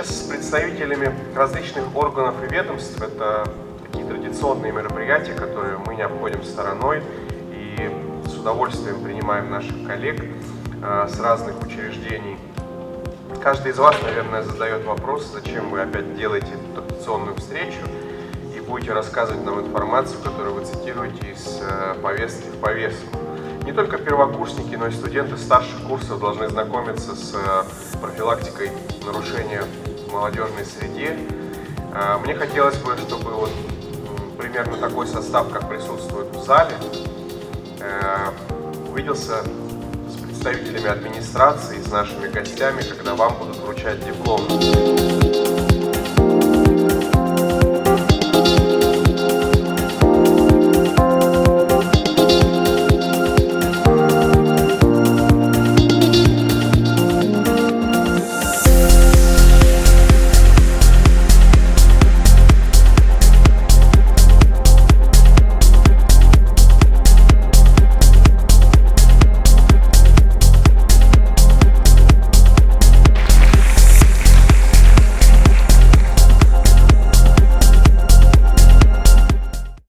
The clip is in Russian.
Встреча с представителями различных органов и ведомств – это такие традиционные мероприятия, которые мы не обходим стороной и с удовольствием принимаем наших коллег с разных учреждений. Каждый из вас, наверное, задает вопрос, зачем вы опять делаете эту традиционную встречу и будете рассказывать нам информацию, которую вы цитируете из повестки в повестку. Не только первокурсники, но и студенты старших курсов должны знакомиться с профилактикой нарушения в молодежной среде. Мне хотелось бы, чтобы вот примерно такой состав, как присутствует в зале, увиделся с представителями администрации, с нашими гостями, когда вам будут вручать дипломы.